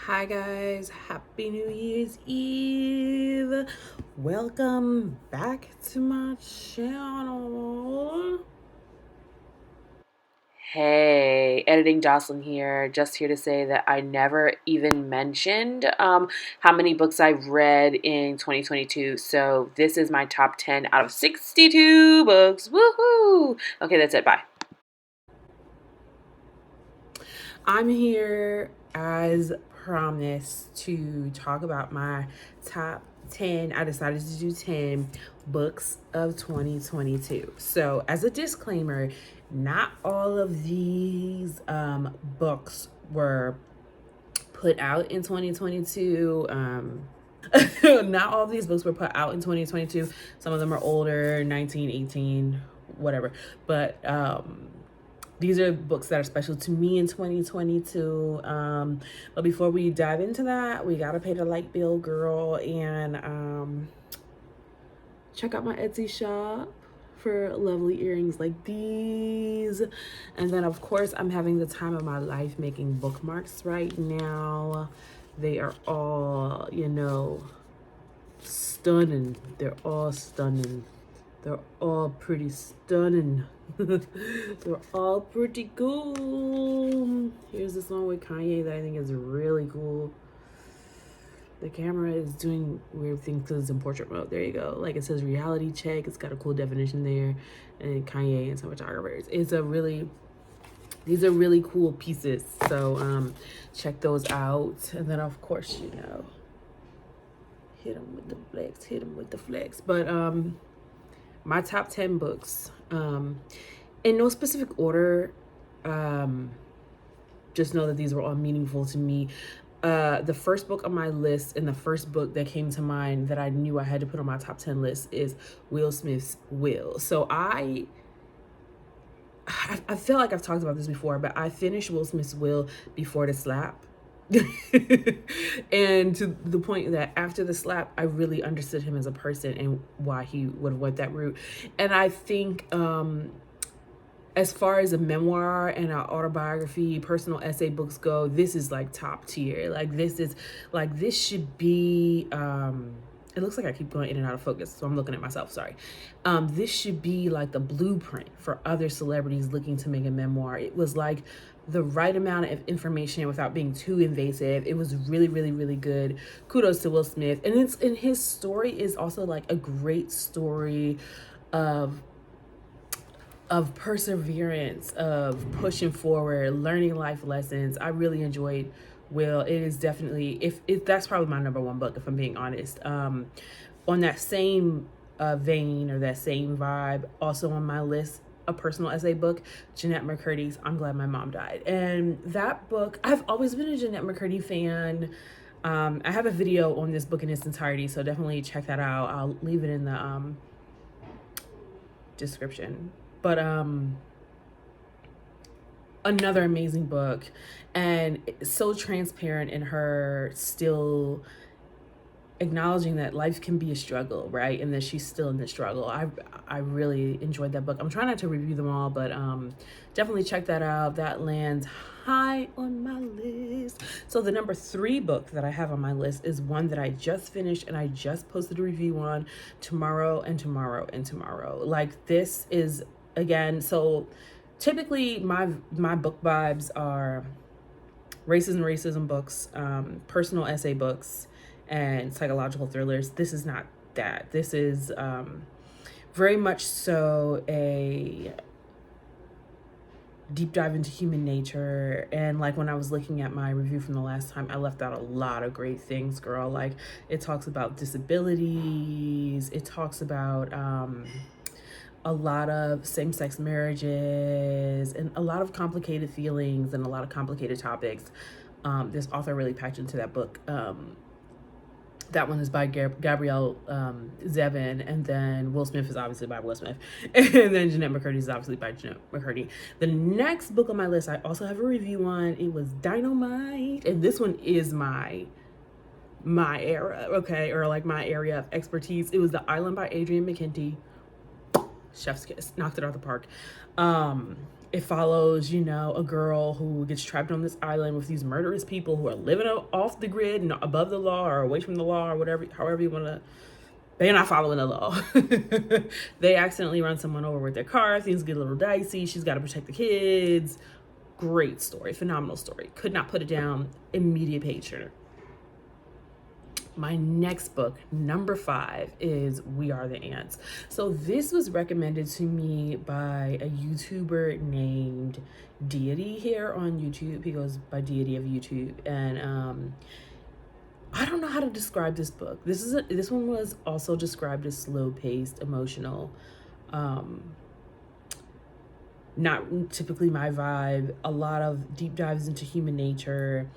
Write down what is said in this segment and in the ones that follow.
Hi guys, happy New Year's Eve. Welcome back to my channel. Hey, Editing Jocelyn here. Just here to say that I never even mentioned how many books I've read in 2022. So this is my top 10 out of 62 books. Woohoo! Okay, that's it. Bye. I'm here as promised to talk about my top 10. I decided to do 10 books of 2022. So, as a disclaimer, not all of these books were put out in 2022. Not all of these books were put out in 2022. Some of them are older, 1918, whatever. But these are books that are special to me in 2022. But before we dive into that, we gotta pay the light bill, girl, and check out my Etsy shop for lovely earrings like these. And then of course I'm having the time of my life making bookmarks right now. They are all, stunning. They're all stunning. They're all pretty stunning. They're all pretty cool. Here's this one with Kanye that I think is really cool. The camera is doing weird things because it's in portrait mode. There you go. Like it says reality check. It's got a cool definition there. And Kanye and some photographers. These are really cool pieces. So check those out. And then of course, hit them with the flex. But my top 10 books, in no specific order. Just know that these were all meaningful to me. The first book on my list and the first book that came to mind that I knew I had to put on my top 10 list is Will Smith's Will. So I feel like I've talked about this before, but I finished Will Smith's Will before the slap. And to the point that after the slap, I really understood him as a person and why he would have went that route. And I think as far as a memoir and an autobiography, personal essay books go, this is like top tier. This should be, it looks like I keep going in and out of focus, so I'm looking at myself, sorry. This should be like the blueprint for other celebrities looking to make a memoir. It was like the right amount of information without being too invasive. It was really, really, really good. Kudos to Will Smith. And his story is also like a great story of perseverance, of pushing forward, learning life lessons. I really enjoyed Will. It is definitely, if that's probably my number one book, if I'm being honest. On that same vein or that same vibe, also on my list, a personal essay book, Jennette McCurdy's I'm Glad My Mom Died. And that book, I've always been a Jennette McCurdy fan. I have a video on this book in its entirety, so definitely check that out. I'll leave it in the description. But another amazing book, and so transparent in her still acknowledging that life can be a struggle, right? And that she's still in the struggle. I really enjoyed that book. I'm trying not to review them all, but definitely check that out. That lands high on my list. So the number 3 book that I have on my list is one that I just finished and I just posted a review on, Tomorrow and Tomorrow and Tomorrow. Like, this is, again, so typically my book vibes are racism books, personal essay books, and psychological thrillers. This is not that. This is very much so a deep dive into human nature. And like when I was looking at my review from the last time, I left out a lot of great things, girl. Like, it talks about disabilities, it talks about a lot of same-sex marriages and a lot of complicated feelings and a lot of complicated topics. This author really packed into that book. That one is by Gabrielle Zevin, and then Will Smith is obviously by Will Smith, and then Jennette McCurdy is obviously by Jennette McCurdy. The next book on my list I also have a review on. It was Dynamite, and this one is my era, okay, or like my area of expertise. It was The Island by Adrian McKenty. Chef's kiss, knocked it out of the park. it follows, you know, a girl who gets trapped on this island with these murderous people who are living off the grid and above the law or away from the law or whatever, however you want to. They're not following the law. They accidentally run someone over with their car. Things get a little dicey. She's got to protect the kids. Great story. Phenomenal story. Could not put it down. Immediate page turner. My next book, number 5, is We Are the Ants. So this was recommended to me by a YouTuber named Deity here on YouTube. He goes by Deity of YouTube. And I don't know how to describe this book. This one was also described as slow-paced, emotional. Not typically my vibe. A lot of deep dives into human nature.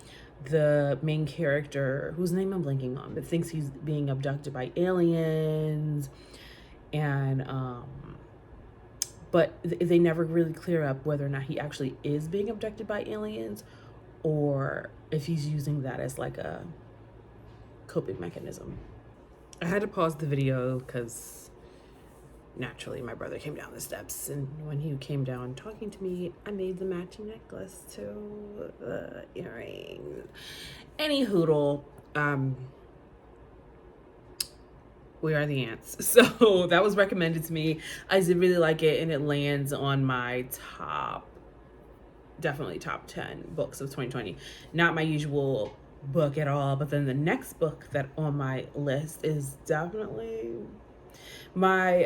The main character, whose name I'm blanking on, but thinks he's being abducted by aliens, and but they never really clear up whether or not he actually is being abducted by aliens, or if he's using that as like a coping mechanism. I had to pause the video because naturally my brother came down the steps, and when he came down talking to me, I made the matching necklace to the earrings. Any hoodle, We Are the Ants. So that was recommended to me. I did really like it, and it lands on my definitely top 10 books of 2020. Not my usual book at all, but then the next book that on my list is definitely my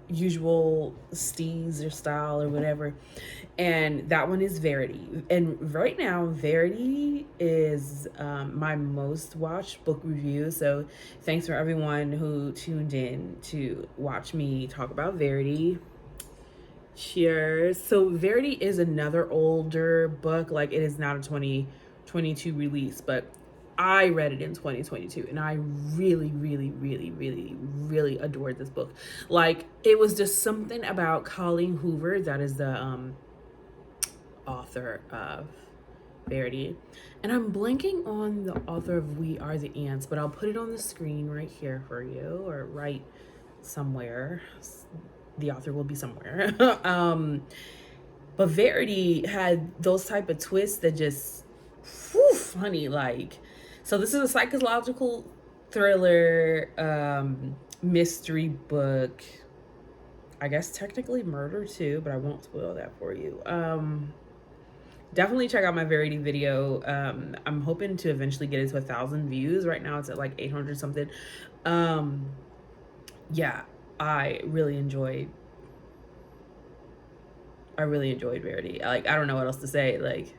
usual steez or style or whatever, and that one is Verity. And right now Verity is my most watched book review, so thanks for everyone who tuned in to watch me talk about Verity. Cheers. So Verity is another older book. Like, it is not a 2022 release, but I read it in 2022, and I really, really, really, really, really adored this book. Like, it was just something about Colleen Hoover, that is the author of Verity. And I'm blanking on the author of We Are the Ants, but I'll put it on the screen right here for you, or right somewhere. The author will be somewhere. But Verity had those type of twists that just, whew, funny, like. So this is a psychological thriller, mystery book. I guess technically murder too, but I won't spoil that for you. Definitely check out my Verity video. I'm hoping to eventually get it to 1,000 views. Right now it's at like 800 something. Yeah, I really enjoyed Verity. Like, I don't know what else to say. Like,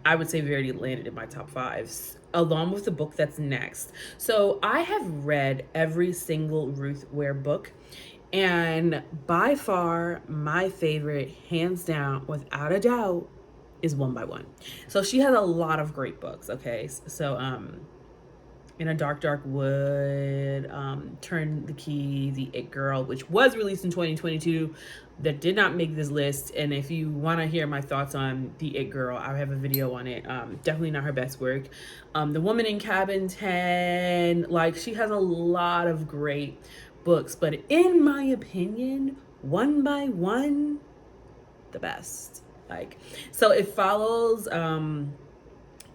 I would say Verity landed in my top 5, along with the book that's next. So I have read every single Ruth Ware book, and by far my favorite, hands down, without a doubt, is One by One. So she has a lot of great books. Okay, so In a Dark, Dark Wood, Turn the Key, The It Girl, which was released in 2022, that did not make this list. And if you want to hear my thoughts on The It Girl, I have a video on it. Definitely not her best work. The Woman in Cabin 10, like, she has a lot of great books, but in my opinion, One by One, the best. Like, so it follows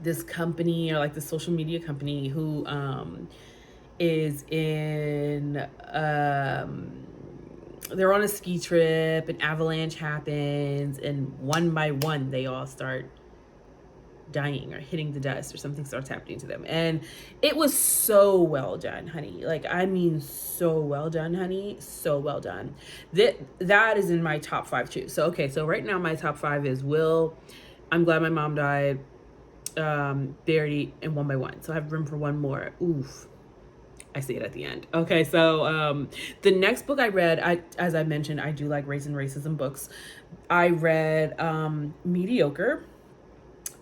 this company, or like the social media company, who is in they're on a ski trip, an avalanche happens, and one by one they all start dying or hitting the dust, or something starts happening to them. And it was so well done, honey. Like, I mean, so well done, honey. So well done. That is in my top 5 too. So okay, so right now my top 5 is Will, I'm Glad My Mom Died, Verity, and One by One. So I have room for one more. Oof, I see it at the end. Okay, so the next book I read, as I mentioned, I do like race and racism books. I read Mediocre.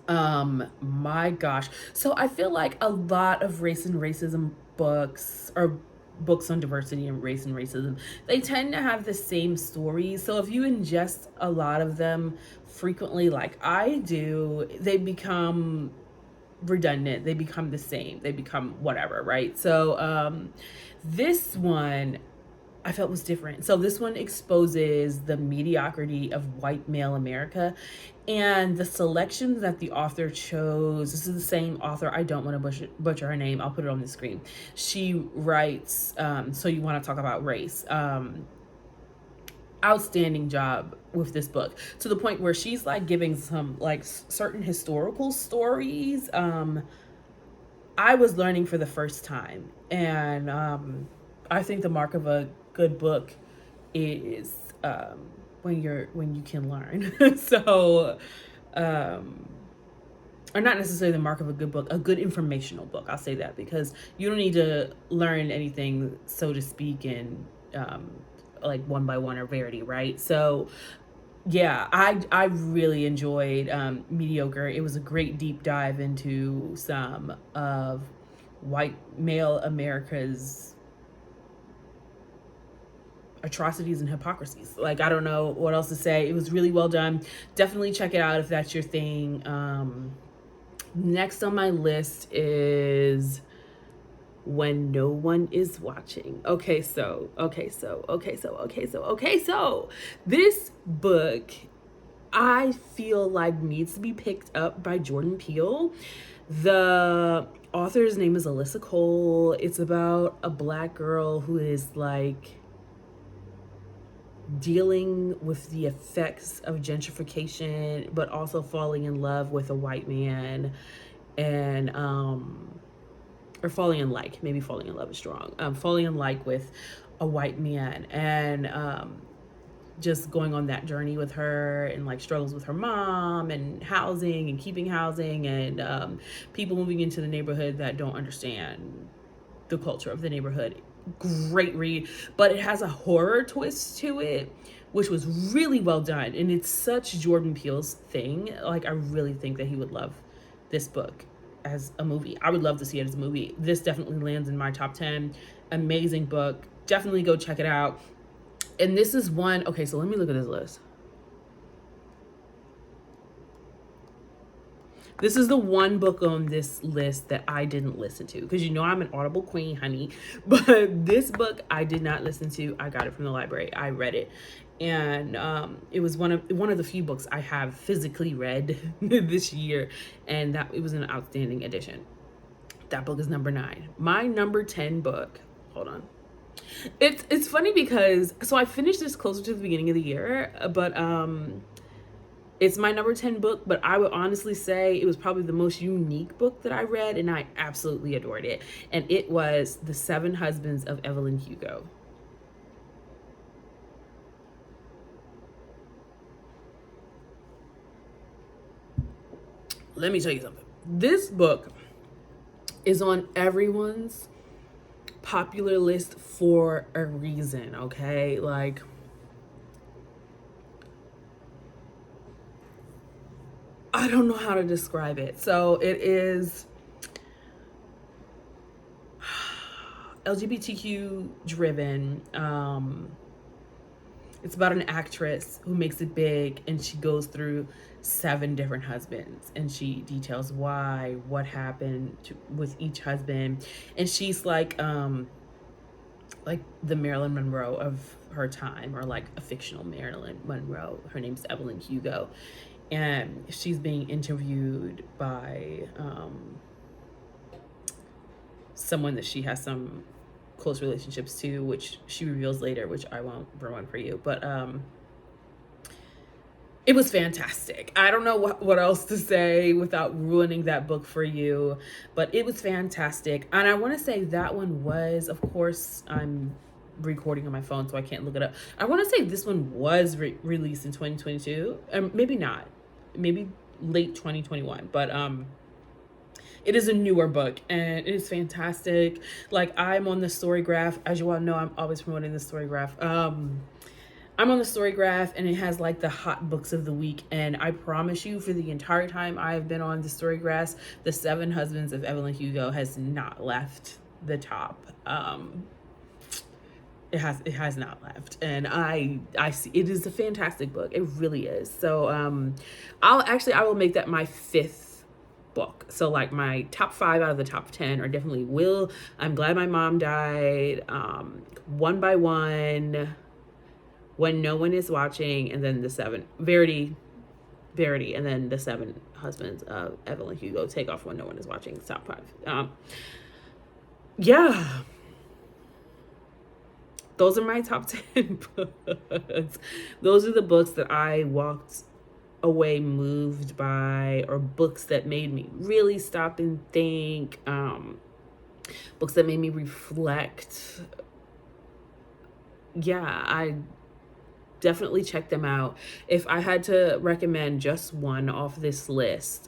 My gosh. So I feel like a lot of race and racism books, or books on diversity and race and racism, they tend to have the same stories. So if you ingest a lot of them frequently, like I do, they become redundant, they become the same, they become whatever, right? So this one, I felt was different. So this one exposes the mediocrity of white male America and the selections that the author chose. This is the same author. I don't want to butcher her name. I'll put it on the screen. She writes, So You Want to Talk About Race. Outstanding job with this book, to the point where she's like giving some like certain historical stories. I was learning for the first time, and I think the mark of a good book is when you can learn. So, or not necessarily the mark of a good book, a good informational book. I'll say that, because you don't need to learn anything, so to speak, in like one by one or Verity, right? So yeah, I really enjoyed Mediocre. It was a great deep dive into some of white male America's atrocities and hypocrisies. Like, I don't know what else to say. It was really well done. Definitely check it out if that's your thing. Next on my list is When No One Is Watching. So this book, I feel like, needs to be picked up by Jordan Peele. The author's name is Alyssa Cole. It's about a Black girl who is like dealing with the effects of gentrification, but also falling in love with a white man, and or falling in like, maybe falling in love is strong, falling in like with a white man, and just going on that journey with her, and like struggles with her mom and housing and keeping housing, and people moving into the neighborhood that don't understand the culture of the neighborhood. Great read, but it has a horror twist to it, which was really well done, and it's such Jordan Peele's thing. Like, I really think that he would love this book as a movie. I would love to see it as a movie. This definitely lands in my top 10. Amazing book. Definitely go check it out. And this is one, okay, so let me look at this list. This is the one book on this list that I didn't listen to, because you know I'm an Audible queen, honey. But this book I did not listen to. I got it from the library. I read it, and it was one of the few books I have physically read this year, and that it was an outstanding edition. That book is number 9. My number 10 book. Hold on. It's funny because, so I finished this closer to the beginning of the year, but it's my number 10 book, but I would honestly say it was probably the most unique book that I read, and I absolutely adored it. And it was The 7 Husbands of Evelyn Hugo. Let me tell you something. This book is on everyone's popular list for a reason, okay? Like, I don't know how to describe it. So it is LGBTQ driven. It's about an actress who makes it big, and she goes through 7 different husbands, and she details why, what happened with each husband, and she's like the Marilyn Monroe of her time, or like a fictional Marilyn Monroe. Her name's Evelyn Hugo, and she's being interviewed by someone that she has some close relationships to, which she reveals later, which I won't ruin for you. But it was fantastic. I don't know what else to say without ruining that book for you, but it was fantastic. And I want to say that one was, of course, I'm recording on my phone, so I can't look it up. I want to say this one was released in 2022. Maybe not. Maybe late 2021. But it is a newer book, and it is fantastic. Like, I'm on the Storygraph. As you all know, I'm always promoting the Storygraph. I'm on the Storygraph, and it has like the hot books of the week. And I promise you, for the entire time I've been on the Storygraph, The 7 Husbands of Evelyn Hugo has not left the top. It has not left, and I see it is a fantastic book. It really is. So I will make that my 5th book. So like my top 5 out of the top 10 are definitely Will, I'm Glad My Mom Died, One by One, When No One Is Watching, and then the 7 Verity, and then the 7 Husbands of Evelyn Hugo. Take Off When No One Is Watching. Top 5. Yeah, those are my top 10 books. Those are the books that I walked away moved by, or books that made me really stop and think, books that made me reflect. Yeah, I definitely check them out. If I had to recommend just one off this list,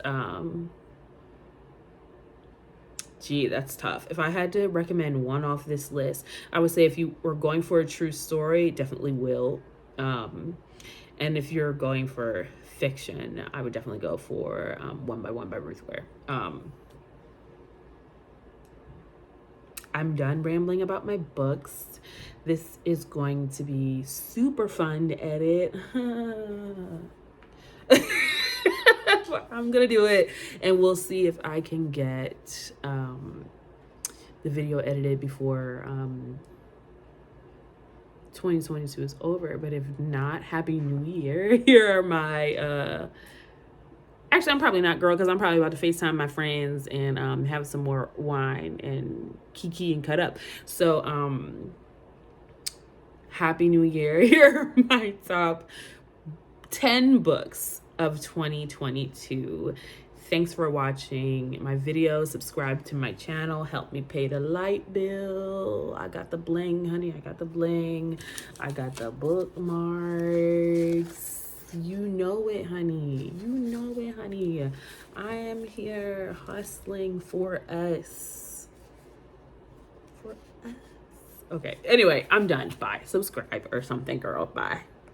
gee, that's tough. If I had to recommend one off this list, I would say if you were going for a true story, definitely Will. And if you're going for fiction, I would definitely go for One by One by Ruth Ware. I'm done rambling about my books. This is going to be super fun to edit. I'm gonna do it, and we'll see if I can get the video edited before 2022 is over. But if not, Happy New Year. Here are my actually, I'm probably not, girl, because I'm probably about to FaceTime my friends and have some more wine and kiki and cut up. So Happy New Year. Here are my top 10 books of 2022. Thanks for watching my video. Subscribe to my channel. Help me pay the light bill. I got the bling, honey. I got the bling. I got the bookmarks. You know it, honey. You know it, honey. I am here hustling for us. For us. Okay. Anyway, I'm done. Bye. Subscribe or something, girl. Bye.